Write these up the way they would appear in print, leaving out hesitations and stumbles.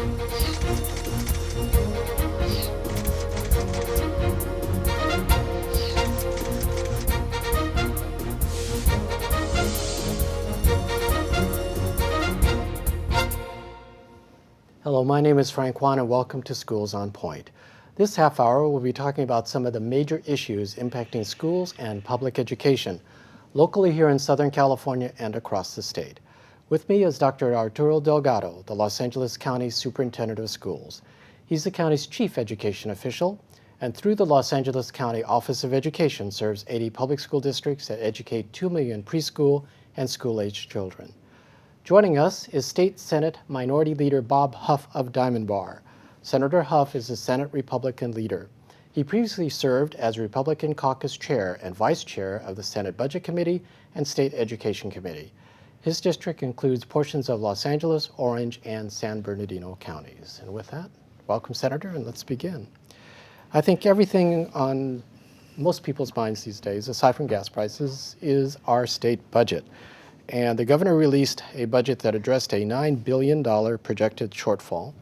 Hello, my name is Frank Kwan and welcome to Schools on Point. This half hour we'll be talking about some of the major issues impacting schools and public education, locally here in Southern California and across the state. With me is Dr. Arturo Delgado, the Los Angeles County Superintendent of Schools. He's the county's chief education official, and through the Los Angeles County Office of Education serves 80 public school districts that educate 2 million preschool and school-aged children. Joining us is State Senate Minority Leader Bob Huff of Diamond Bar. Senator Huff is the Senate Republican leader. He previously served as Republican Caucus Chair and Vice Chair of the Senate Budget Committee and State Education Committee. His district includes portions of Los Angeles, Orange, and San Bernardino counties. And with that, welcome, Senator, and let's begin. I think everything on most people's minds these days, aside from gas prices, is our state budget. And the governor released a budget that addressed a $9 billion projected shortfall,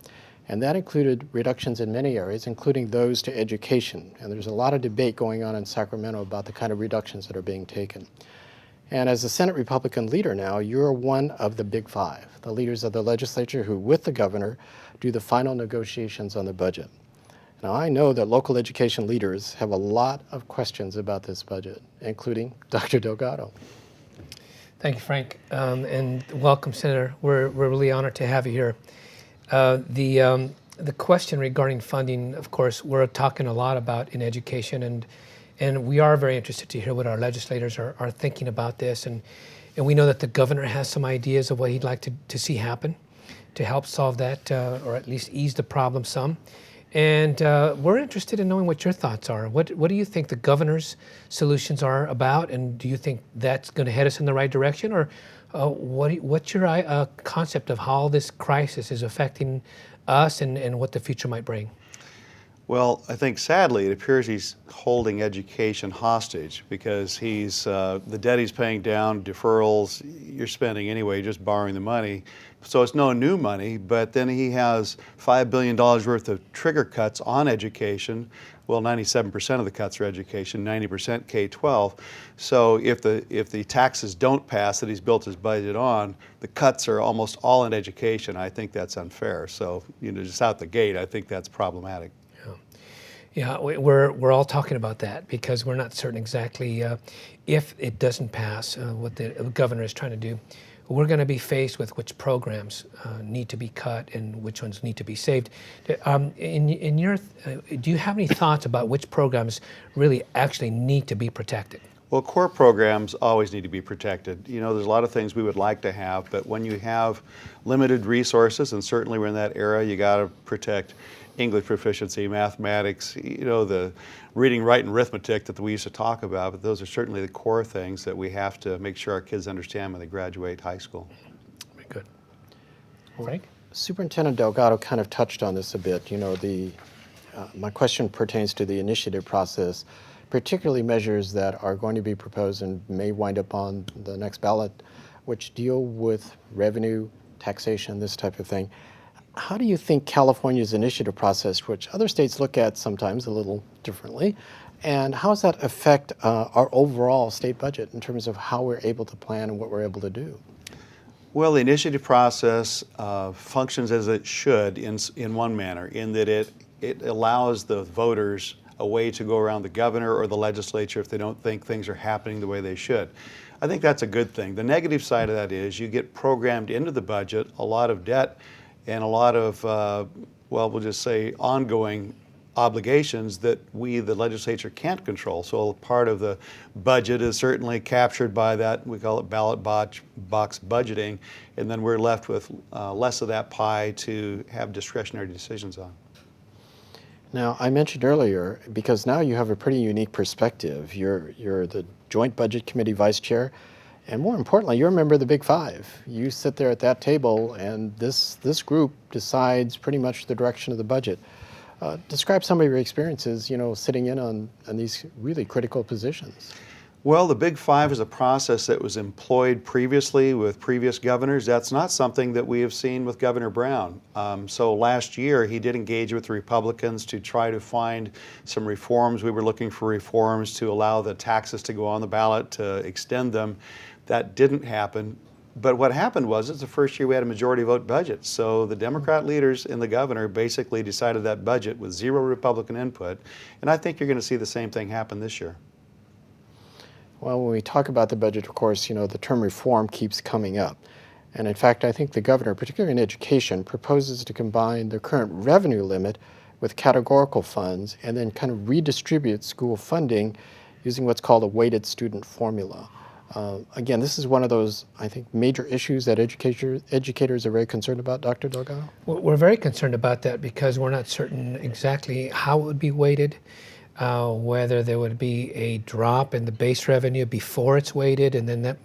and that included reductions in many areas, including those to education. And there's a lot of debate going on in Sacramento about the kind of reductions that are being taken. And as the Senate Republican leader now, you're one of the big five, the leaders of the legislature who, with the governor, do the final negotiations on the budget. Now, I know that local education leaders have a lot of questions about this budget, including Dr. Delgado. Thank you, Frank, and welcome, Senator. We're really honored to have you here. The question regarding funding, of course, we're talking a lot about in education, and we are very interested to hear what our legislators are thinking about this, and we know that the governor has some ideas of what he'd like to see happen to help solve that, or at least ease the problem some. And we're interested in knowing what your thoughts are. What do you think the governor's solutions are about, and do you think that's going to head us in the right direction, or what's your concept of how this crisis is affecting us and what the future might bring? Well, I think sadly it appears he's holding education hostage because he's the debt he's paying down, deferrals, you're spending anyway, just borrowing the money. So it's no new money, but then he has $5 billion worth of trigger cuts on education. Well, 97% of the cuts are education, 90% K-12. So if the taxes don't pass that he's built his budget on, the cuts are almost all in education. I think that's unfair. So, just out the gate, I think that's problematic. Yeah, we're all talking about that because we're not certain exactly if it doesn't pass what the governor is trying to do. We're going to be faced with which programs need to be cut and which ones need to be saved. Do you have any thoughts about which programs really actually need to be protected? Well, core programs always need to be protected. There's a lot of things we would like to have, but when you have limited resources, and certainly we're in that era, you got to protect English proficiency, mathematics, the reading, writing, arithmetic that we used to talk about, but those are certainly the core things that we have to make sure our kids understand when they graduate high school. Very good. Frank? Superintendent Delgado kind of touched on this a bit. My question pertains to the initiative process, particularly measures that are going to be proposed and may wind up on the next ballot, which deal with revenue, taxation, this type of thing. How do you think California's initiative process, which other states look at sometimes a little differently, and how does that affect our overall state budget in terms of how we're able to plan and what we're able to do? Well, the initiative process functions as it should in one manner, in that it allows the voters a way to go around the governor or the legislature if they don't think things are happening the way they should. I think that's a good thing. The negative side of that is you get programmed into the budget a lot of debt and a lot of, we'll just say, ongoing obligations that we, the legislature, can't control. So part of the budget is certainly captured by that, we call it ballot box budgeting, and then we're left with less of that pie to have discretionary decisions on. Now, I mentioned earlier, because now you have a pretty unique perspective. You're the Joint Budget Committee Vice Chair, and more importantly, you're a member of the Big Five. You sit there at that table, and this group decides pretty much the direction of the budget. Describe some of your experiences, sitting in on these really critical positions. Well, the Big Five is a process that was employed previously with previous governors. That's not something that we have seen with Governor Brown. So last year, he did engage with the Republicans to try to find some reforms. We were looking for reforms to allow the taxes to go on the ballot, to extend them. That didn't happen. But what happened was it's the first year we had a majority vote budget. So the Democrat leaders and the governor basically decided that budget with zero Republican input. And I think you're going to see the same thing happen this year. Well, when we talk about the budget, of course, the term reform keeps coming up. And in fact, I think the governor, particularly in education, proposes to combine the current revenue limit with categorical funds and then kind of redistribute school funding using what's called a weighted student formula. Again, this is one of those, I think, major issues that educators are very concerned about, Dr. Delgado? We're very concerned about that because we're not certain exactly how it would be weighted. Whether there would be a drop in the base revenue before it's weighted, and then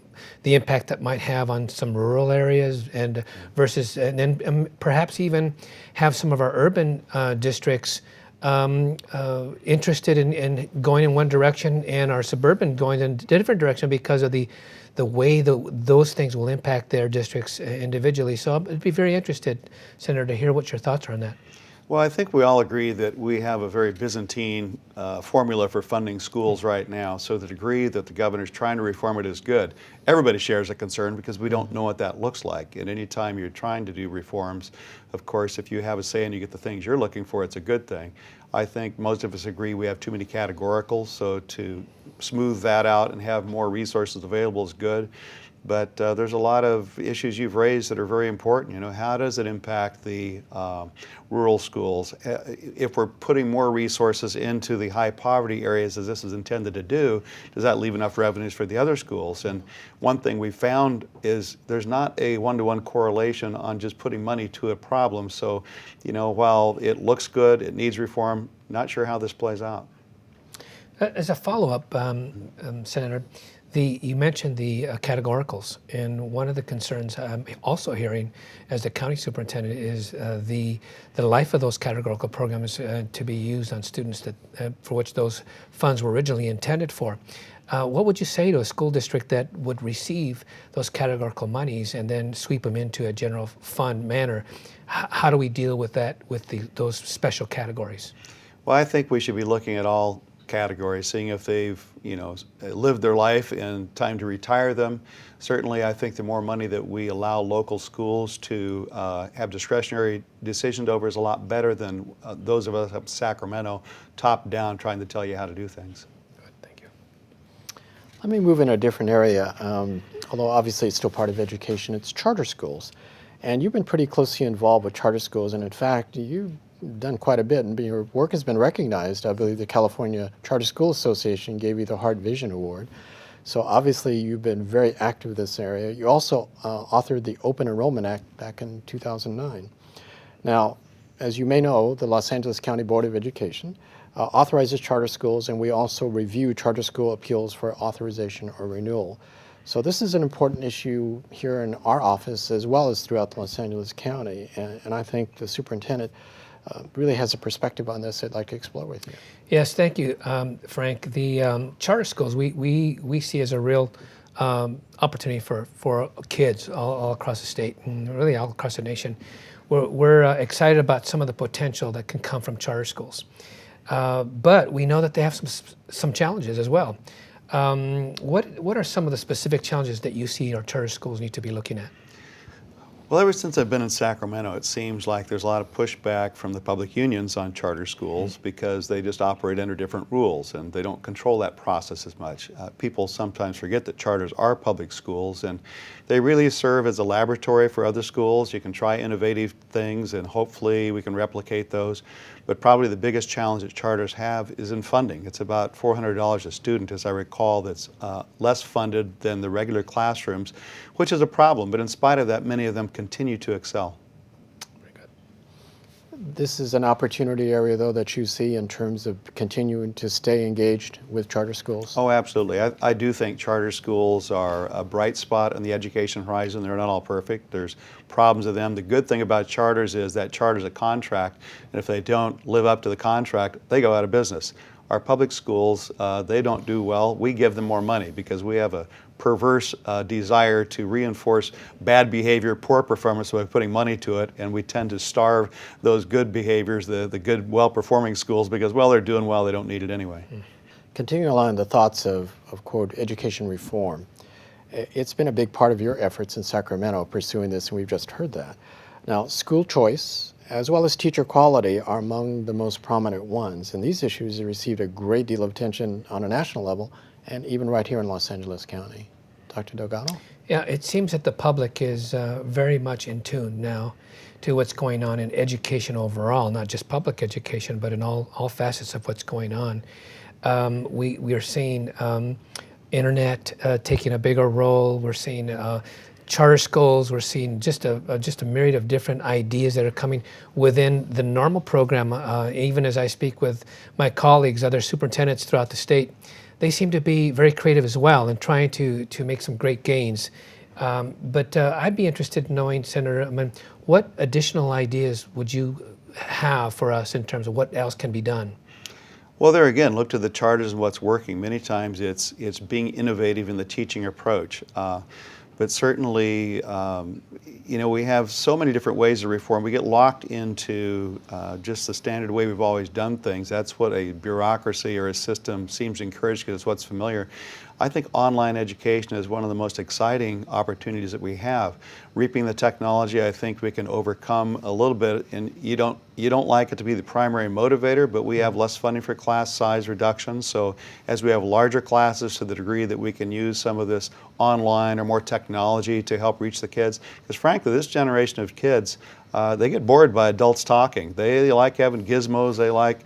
the impact that might have on some rural areas, and then perhaps even have some of our urban districts interested in going in one direction, and our suburban going in a different direction because of the way those things will impact their districts individually. So I'd be very interested, Senator, to hear what your thoughts are on that. Well, I think we all agree that we have a very Byzantine formula for funding schools right now. So the degree that the governor's trying to reform it is good. Everybody shares a concern because we don't know what that looks like. And any time you're trying to do reforms, of course, if you have a say and you get the things you're looking for, it's a good thing. I think most of us agree we have too many categoricals, so to smooth that out and have more resources available is good. But there's a lot of issues you've raised that are very important. How does it impact the rural schools? If we're putting more resources into the high poverty areas as this is intended to do, does that leave enough revenues for the other schools? And one thing we found is there's not a one-to-one correlation on just putting money to a problem. So, while it looks good, it needs reform, not sure how this plays out. As a follow-up, Senator, you mentioned the categoricals, and one of the concerns I'm also hearing as the county superintendent is the life of those categorical programs to be used on students for which those funds were originally intended for. What would you say to a school district that would receive those categorical monies and then sweep them into a general fund manner? How do we deal with that, with those special categories? Well, I think we should be looking at all categories, seeing if they've lived their life and time to retire them. Certainly, I think the more money that we allow local schools to have discretionary decisions over is a lot better than those of us up in Sacramento, top down, trying to tell you how to do things. Good, thank you. Let me move in a different area, although obviously it's still part of education. It's charter schools. And you've been pretty closely involved with charter schools, and in fact, you've done quite a bit, and your work has been recognized. I believe the California Charter School Association gave you the Heart Vision Award. So obviously you've been very active in this area. You also authored the Open Enrollment Act back in 2009. Now, as you may know, the Los Angeles County Board of Education authorizes charter schools, and we also review charter school appeals for authorization or renewal. So this is an important issue here in our office as well as throughout Los Angeles County, and I think the superintendent really has a perspective on this I'd like to explore with you. Yes, thank you, Frank. The charter schools we see as a real opportunity for kids all across the state and really all across the nation. We're excited about some of the potential that can come from charter schools, but we know that they have some challenges as well. What are some of the specific challenges that you see our charter schools need to be looking at? Well, ever since I've been in Sacramento, it seems like there's a lot of pushback from the public unions on charter schools because they just operate under different rules and they don't control that process as much. People sometimes forget that charters are public schools and they really serve as a laboratory for other schools. You can try innovative things and hopefully we can replicate those. But probably the biggest challenge that charters have is in funding. It's about $400 a student, as I recall, that's less funded than the regular classrooms, which is a problem. But in spite of that, many of them continue to excel. Very good. This is an opportunity area, though, that you see in terms of continuing to stay engaged with charter schools? Oh, absolutely. I do think charter schools are a bright spot on the education horizon. They're not all perfect. There's problems with them. The good thing about charters is that charter's a contract, and if they don't live up to the contract, they go out of business. our public schools, they don't do well. We give them more money because we have a perverse desire to reinforce bad behavior, poor performance by putting money to it, and we tend to starve those good behaviors, the good, well-performing schools, because, well, they're doing well, they don't need it anyway. Continuing along the thoughts of quote, education reform, it's been a big part of your efforts in Sacramento pursuing this, and we've just heard that. Now, school choice, as well as teacher quality, are among the most prominent ones, and these issues have received a great deal of attention on a national level, and even right here in Los Angeles County. Dr. Delgado? Yeah, it seems that the public is very much in tune now to what's going on in education overall, not just public education, but in all facets of what's going on. We are seeing internet taking a bigger role. We're seeing charter schools. We're seeing just a myriad of different ideas that are coming within the normal program. Even as I speak with my colleagues, other superintendents throughout the state, they seem to be very creative as well and trying to make some great gains. But I'd be interested in knowing, Senator, what additional ideas would you have for us in terms of what else can be done? Well, there again, look to the charters and what's working. Many times it's being innovative in the teaching approach. But certainly, we have so many different ways of reform. We get locked into just the standard way we've always done things. That's what a bureaucracy or a system seems to encourage because it's what's familiar. I think online education is one of the most exciting opportunities that we have. Reaping the technology, I think we can overcome a little bit, and you don't like it to be the primary motivator, but we have less funding for class size reductions. So as we have larger classes, to the degree that we can use some of this online or more technology to help reach the kids, because frankly, this generation of kids, they get bored by adults talking. They like having gizmos. They like,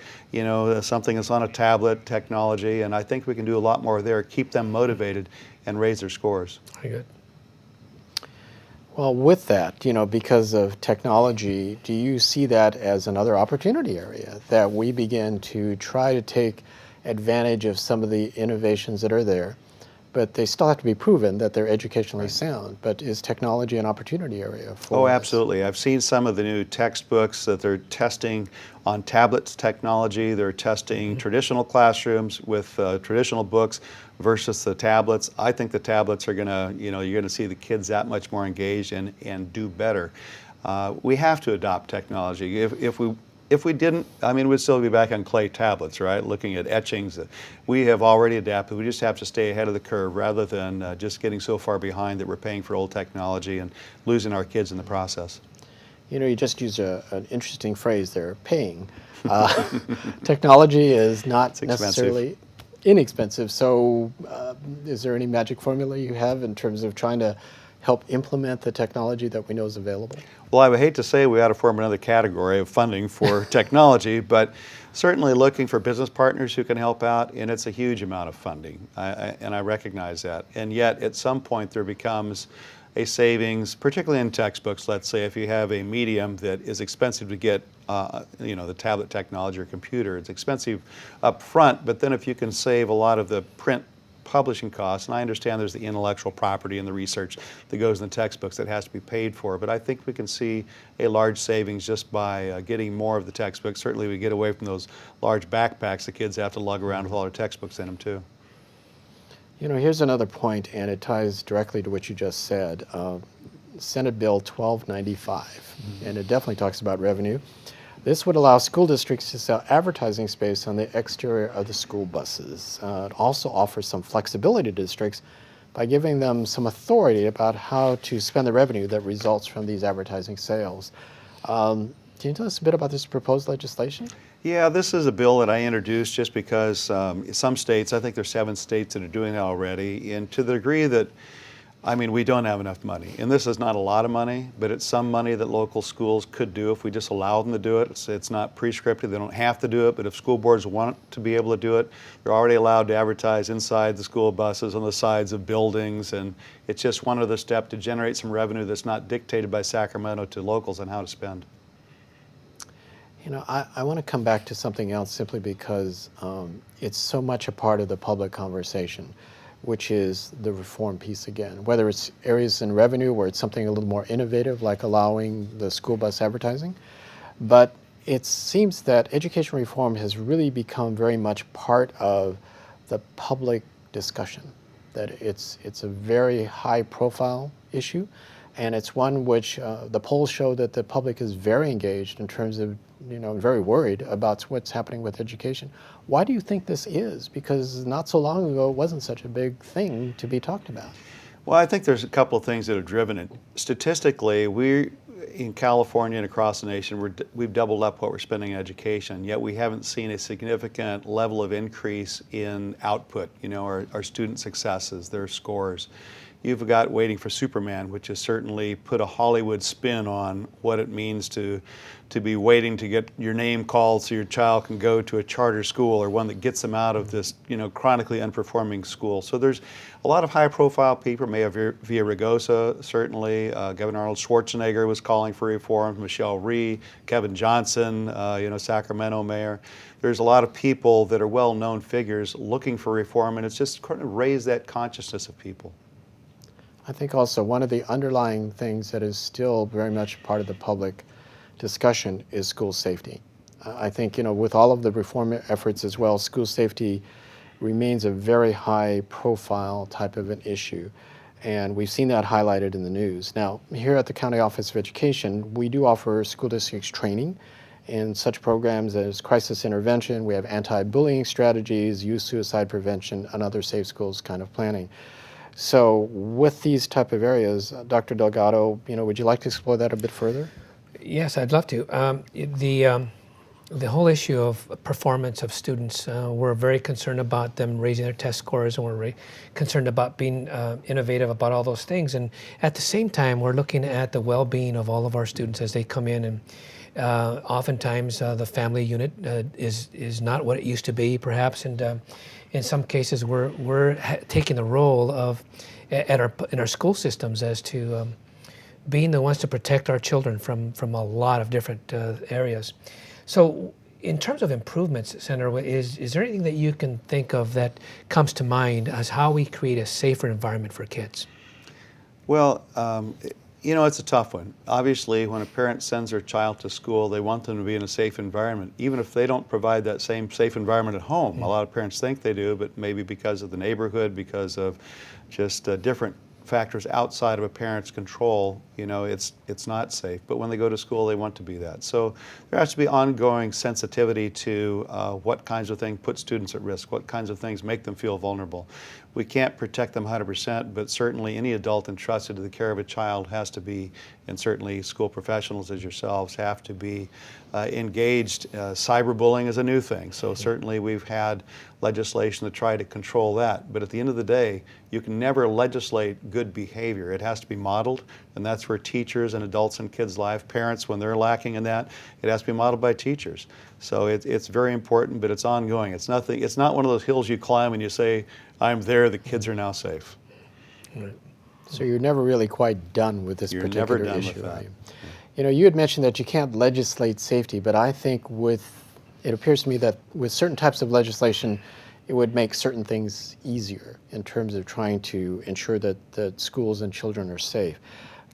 something that's on a tablet, technology, and I think we can do a lot more there, keep them motivated and raise their scores. Very good. Well, with that, because of technology, do you see that as another opportunity area that we begin to try to take advantage of some of the innovations that are there, but they still have to be proven that they're educationally sound? But is technology an opportunity area for us? Absolutely. I've seen some of the new textbooks that they're testing on tablets technology. They're testing traditional classrooms with traditional books versus the tablets. I think the tablets are gonna, you're gonna see the kids that much more engaged and do better. We have to adopt technology. If we didn't, we'd still be back on clay tablets, right? Looking at etchings. We have already adapted. We just have to stay ahead of the curve rather than just getting so far behind that we're paying for old technology and losing our kids in the process. You just used an interesting phrase there, paying. Technology is not necessarily inexpensive. So is there any magic formula you have in terms of trying to help implement the technology that we know is available? Well, I would hate to say we ought to form another category of funding for technology, but certainly looking for business partners who can help out, and it's a huge amount of funding, and I recognize that. And yet, at some point, there becomes a savings, particularly in textbooks. Let's say if you have a medium that is expensive to get, the tablet technology or computer, it's expensive up front, but then if you can save a lot of the print publishing costs, and I understand there's the intellectual property and the research that goes in the textbooks that has to be paid for, but I think we can see a large savings just by getting more of the textbooks. Certainly we get away from those large backpacks the kids have to lug around with all their textbooks in them too. Here's another point, and it ties directly to what you just said. Senate Bill 1295, and it definitely talks about revenue. This would allow school districts to sell advertising space on the exterior of the school buses. It also offers some flexibility to districts by giving them some authority about how to spend the revenue that results from these advertising sales. Can you tell us a bit about this proposed legislation? Yeah, this is a bill that I introduced just because some states, I think there's 7 states that are doing it already, and to the degree that we don't have enough money. And this is not a lot of money, but it's some money that local schools could do if we just allow them to do it. It's not prescriptive. They don't have to do it, but if school boards want to be able to do it, they're already allowed to advertise inside the school buses, on the sides of buildings, and it's just one other step to generate some revenue that's not dictated by Sacramento to locals on how to spend. I want to come back to something else simply because it's so much a part of the public conversation, which is the reform piece again. Whether it's areas in revenue where it's something a little more innovative, like allowing the school bus advertising, but it seems that education reform has really become very much part of the public discussion, that it's a very high profile issue, and it's one which the polls show that the public is very engaged in terms of, very worried about what's happening with education. Why do you think this is? Because not so long ago it wasn't such a big thing to be talked about. Well, I think there's a couple of things that have driven it. Statistically, we in California and across the nation, we've doubled up what we're spending on education, yet we haven't seen a significant level of increase in output, our student successes, their scores. You've got Waiting for Superman, which has certainly put a Hollywood spin on what it means to be waiting to get your name called so your child can go to a charter school or one that gets them out of this, chronically unperforming school. So there's a lot of high-profile people. Mayor Villaraigosa, certainly. Governor Arnold Schwarzenegger was calling for reform. Michelle Rhee, Kevin Johnson, Sacramento mayor. There's a lot of people that are well-known figures looking for reform, and it's just kind of raised that consciousness of people. I think also one of the underlying things that is still very much part of the public discussion is school safety. I think, with all of the reform efforts as well, school safety remains a very high profile type of an issue. And we've seen that highlighted in the news. Now, here at the County Office of Education, we do offer school districts training in such programs as crisis intervention. We have anti-bullying strategies, youth suicide prevention, and other safe schools kind of planning. So with these type of areas, Dr. Delgado, would you like to explore that a bit further? Yes, I'd love to. The whole issue of performance of students, we're very concerned about them raising their test scores, and we're very concerned about being innovative about all those things. And at the same time, we're looking at the well-being of all of our students as they come in. And oftentimes, the family unit is not what it used to be, perhaps. And in some cases, we're taking the role of in our school systems as to being the ones to protect our children from a lot of different areas. So in terms of improvements, Senator, is there anything that you can think of that comes to mind as how we create a safer environment for kids? Well, it's a tough one. Obviously, when a parent sends their child to school, they want them to be in a safe environment, even if they don't provide that same safe environment at home. Mm-hmm. A lot of parents think they do, but maybe because of the neighborhood, because of just different factors outside of a parent's control, it's not safe. But when they go to school, they want to be that. So there has to be ongoing sensitivity to what kinds of things put students at risk, what kinds of things make them feel vulnerable. We can't protect them 100%, but certainly any adult entrusted to the care of a child has to be, and certainly school professionals as yourselves have to be engaged. Cyberbullying is a new thing, so certainly we've had legislation to try to control that. But at the end of the day, you can never legislate good behavior. It has to be modeled, and that's where teachers and adults in kids' life, parents, when they're lacking in that, it has to be modeled by teachers. So it's very important, but it's ongoing. It's not one of those hills you climb and you say, I'm there, the kids are now safe. Right. So you're never really quite done with this particular never done issue, with that. are you? You had mentioned that you can't legislate safety, but I think it appears to me that with certain types of legislation, it would make certain things easier in terms of trying to ensure that schools and children are safe.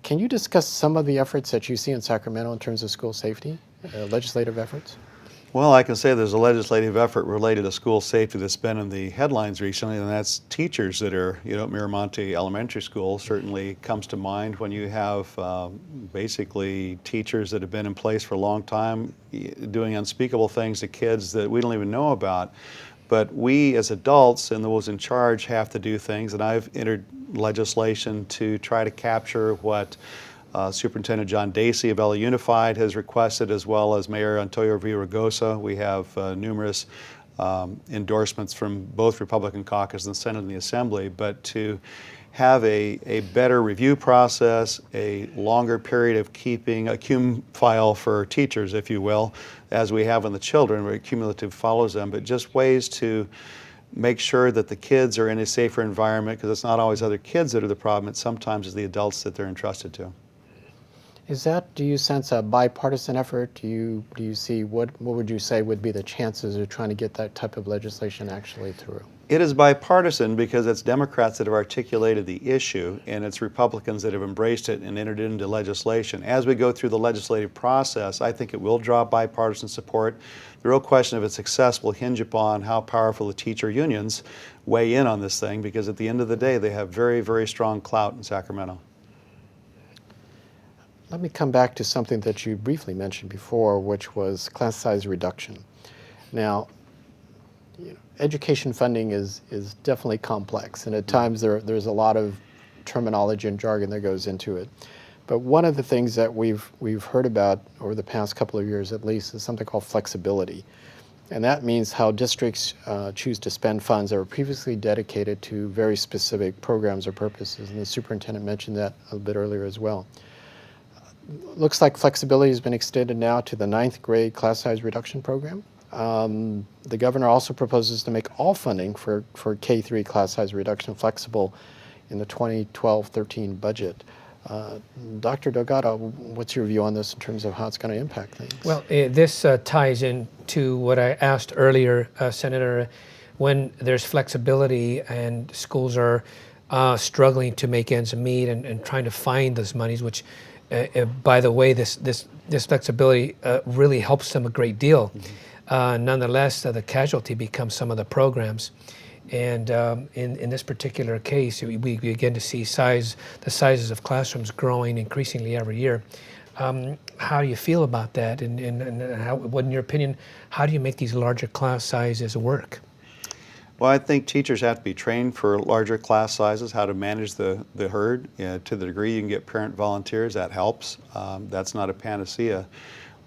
Can you discuss some of the efforts that you see in Sacramento in terms of school safety, legislative efforts? Well, I can say there's a legislative effort related to school safety that's been in the headlines recently, and that's teachers that are, at Miramonte Elementary School certainly comes to mind when you have basically teachers that have been in place for a long time doing unspeakable things to kids that we don't even know about. But we as adults and those in charge have to do things, and I've entered legislation to try to capture what Superintendent John Dacey of LA Unified has requested, as well as Mayor Antonio Villaraigosa. We have numerous endorsements from both Republican caucus and the Senate and the Assembly, but to have a better review process, a longer period of keeping a cum file for teachers, if you will, as we have on the children, where cumulative follows them, but just ways to make sure that the kids are in a safer environment, because it's not always other kids that are the problem, it's sometimes the adults that they're entrusted to. Is that, do you sense a bipartisan effort? Do you see, what would you say would be the chances of trying to get that type of legislation actually through? It is bipartisan because it's Democrats that have articulated the issue and it's Republicans that have embraced it and entered it into legislation. As we go through the legislative process, I think it will draw bipartisan support. The real question of its success will hinge upon how powerful the teacher unions weigh in on this thing, because at the end of the day, they have very, very strong clout in Sacramento. Let me come back to something that you briefly mentioned before, which was class size reduction. Now, education funding is definitely complex, and at times there's a lot of terminology and jargon that goes into it. But one of the things that we've heard about over the past couple of years at least is something called flexibility. And that means how districts choose to spend funds that were previously dedicated to very specific programs or purposes, and the superintendent mentioned that a bit earlier as well. Looks like flexibility has been extended now to the 9th grade class size reduction program. The governor also proposes to make all funding for K-3 class size reduction flexible in the 2012-13 budget. Dr. Delgado, what's your view on this in terms of how it's going to impact things? Well, this ties into what I asked earlier, Senator. When there's flexibility and schools are struggling to make ends meet and trying to find those monies, which by the way, this flexibility really helps them a great deal. Nonetheless, the casualty becomes some of the programs. And in this particular case, we begin to see the sizes of classrooms growing increasingly every year. How do you feel about that? And how, what, in your opinion, how do you make these larger class sizes work? Well, I think teachers have to be trained for larger class sizes, how to manage the herd. To the degree you can get parent volunteers, that helps. That's not a panacea.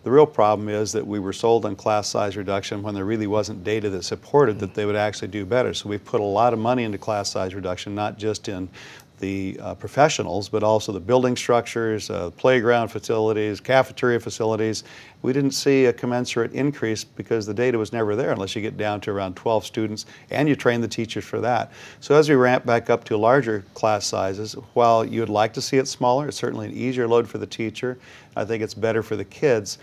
The real problem is that we were sold on class size reduction when there really wasn't data that supported that they would actually do better. So we've put a lot of money into class size reduction, not just in the professionals, but also the building structures, playground facilities, cafeteria facilities. We didn't see a commensurate increase because the data was never there unless you get down to around 12 students and you train the teachers for that. So as we ramp back up to larger class sizes, while you would like to see it smaller, it's certainly an easier load for the teacher. I think it's better for the kids.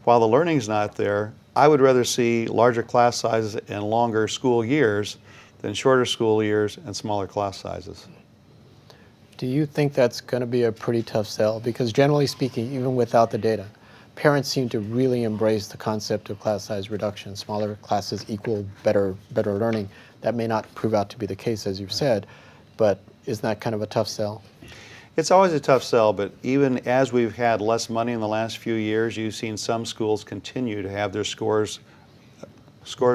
While the learning's not there, I would rather see larger class sizes and longer school years than shorter school years and smaller class sizes. Do you think that's going to be a pretty tough sell? Because generally speaking, even without the data, parents seem to really embrace the concept of class size reduction. Smaller classes equal better learning. That may not prove out to be the case, as you've said, but isn't that kind of a tough sell? It's always a tough sell, but even as we've had less money in the last few years, you've seen some schools continue to have their scores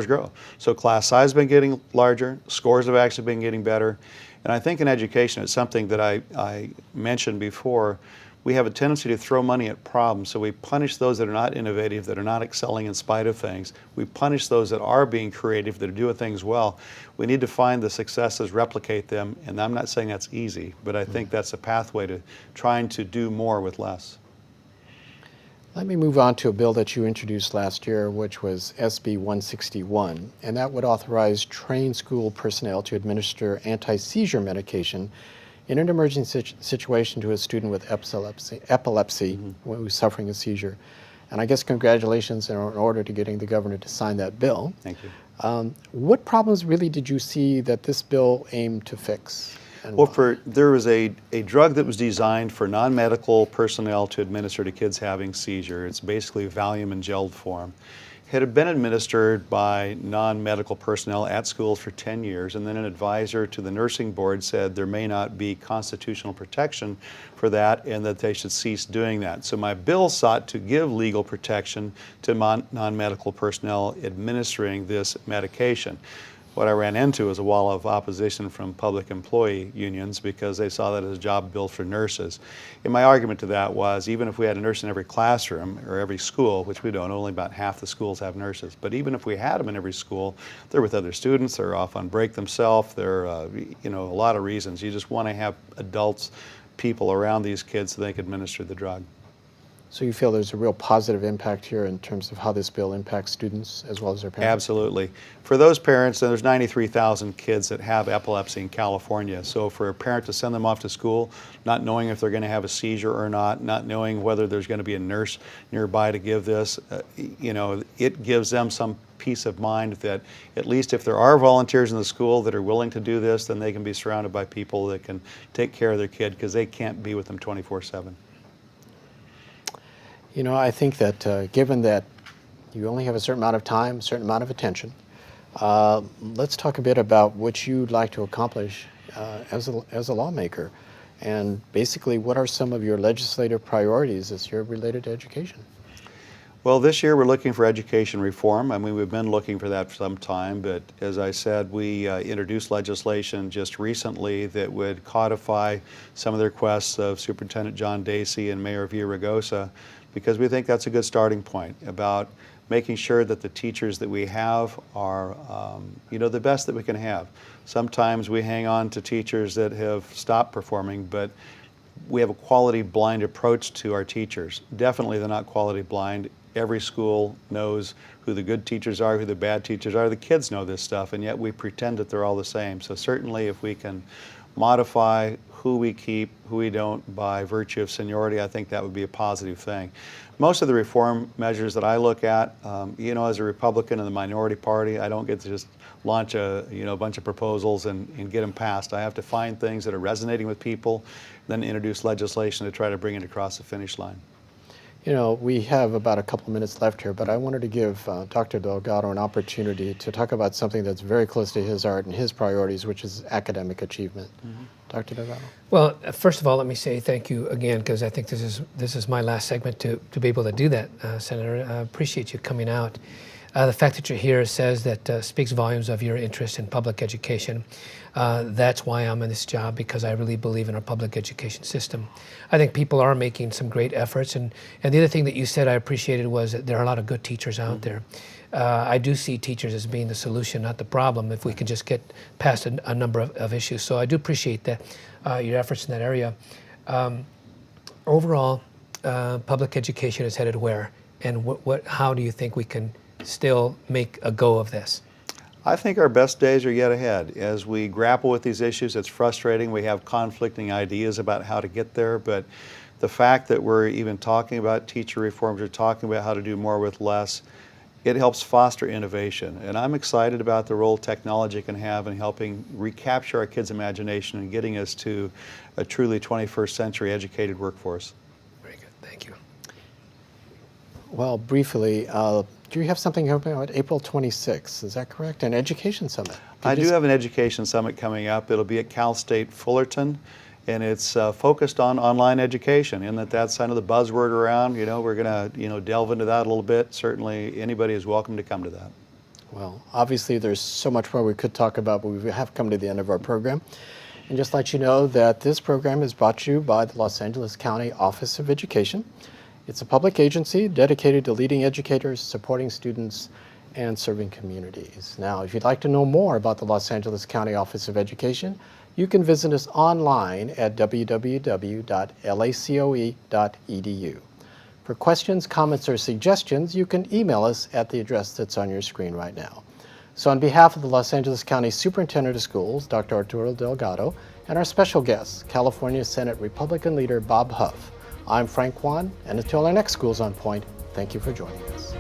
grow. So class size has been getting larger, scores have actually been getting better. And I think in education, it's something that I mentioned before, we have a tendency to throw money at problems. So we punish those that are not innovative, that are not excelling in spite of things. We punish those that are being creative, that are doing things well. We need to find the successes, replicate them, and I'm not saying that's easy, but I think that's a pathway to trying to do more with less. Let me move on to a bill that you introduced last year, which was SB 161, and that would authorize trained school personnel to administer anti-seizure medication in an emergency situation to a student with epilepsy who's suffering a seizure. And I guess congratulations in order to getting the governor to sign that bill. Thank you. What problems really did you see that this bill aimed to fix? Well, there was a drug that was designed for non-medical personnel to administer to kids having seizure. It's basically Valium in gelled form. It had been administered by non-medical personnel at schools for 10 years, and then an advisor to the nursing board said there may not be constitutional protection for that and that they should cease doing that. So my bill sought to give legal protection to non-medical personnel administering this medication. What I ran into was a wall of opposition from public employee unions because they saw that as a job bill for nurses. And my argument to that was, even if we had a nurse in every classroom or every school, which we don't, only about half the schools have nurses, but even if we had them in every school, they're with other students, they're off on break themselves, they're, a lot of reasons. You just want to have adults, people around these kids so they can administer the drug. So you feel there's a real positive impact here in terms of how this bill impacts students as well as their parents? Absolutely. For those parents, and there's 93,000 kids that have epilepsy in California. So for a parent to send them off to school, not knowing if they're going to have a seizure or not knowing whether there's going to be a nurse nearby to give this, it gives them some peace of mind that at least if there are volunteers in the school that are willing to do this, then they can be surrounded by people that can take care of their kid because they can't be with them 24/7. I think that given that you only have a certain amount of time, a certain amount of attention, let's talk a bit about what you'd like to accomplish as a lawmaker. And basically, what are some of your legislative priorities this year related to education? Well, this year we're looking for education reform. I mean, we've been looking for that for some time, but as I said, we introduced legislation just recently that would codify some of the requests of Superintendent John Dacey and Mayor Villaraigosa, because we think that's a good starting point about making sure that the teachers that we have are, the best that we can have. Sometimes we hang on to teachers that have stopped performing, but we have a quality blind approach to our teachers. Definitely they're not quality blind. Every school knows who the good teachers are, who the bad teachers are. The kids know this stuff, and yet we pretend that they're all the same. So certainly if we can modify who we keep, who we don't by virtue of seniority, I think that would be a positive thing. Most of the reform measures that I look at, as a Republican in the minority party, I don't get to just launch a bunch of proposals and get them passed. I have to find things that are resonating with people, then introduce legislation to try to bring it across the finish line. We have about a couple minutes left here, but I wanted to give Dr. Delgado an opportunity to talk about something that's very close to his heart and his priorities, which is academic achievement. Mm-hmm. Dr. Delgado? Well, first of all, let me say thank you again, because I think this is my last segment to be able to do that, Senator. I appreciate you coming out. The fact that you're here says that speaks volumes of your interest in public education. That's why I'm in this job, because I really believe in our public education system. I think people are making some great efforts, and the other thing that you said I appreciated was that there are a lot of good teachers out there. I do see teachers as being the solution, not the problem, if we can just get past a number of issues. So I do appreciate that, your efforts in that area. Overall, public education is headed where? And how do you think we can still make a go of this? I think our best days are yet ahead. As we grapple with these issues, it's frustrating. We have conflicting ideas about how to get there, but the fact that we're even talking about teacher reforms, we're talking about how to do more with less, it helps foster innovation. And I'm excited about the role technology can have in helping recapture our kids' imagination and getting us to a truly 21st century educated workforce. Very good, thank you. Well, briefly, do you have something coming out April 26th? Is that correct? An education summit? I do have an education summit coming up. It'll be at Cal State Fullerton, and it's focused on online education, and that's kind of the buzzword around. We're going to delve into that a little bit. Certainly, anybody is welcome to come to that. Well, obviously, there's so much more we could talk about, but we have come to the end of our program. And just let you know that this program is brought to you by the Los Angeles County Office of Education. It's a public agency dedicated to leading educators, supporting students, and serving communities. Now, if you'd like to know more about the Los Angeles County Office of Education, you can visit us online at www.lacoe.edu. For questions, comments, or suggestions, you can email us at the address that's on your screen right now. So on behalf of the Los Angeles County Superintendent of Schools, Dr. Arturo Delgado, and our special guest, California Senate Republican leader Bob Huff, I'm Frank Kwan, and until our next Schools on Point, thank you for joining us.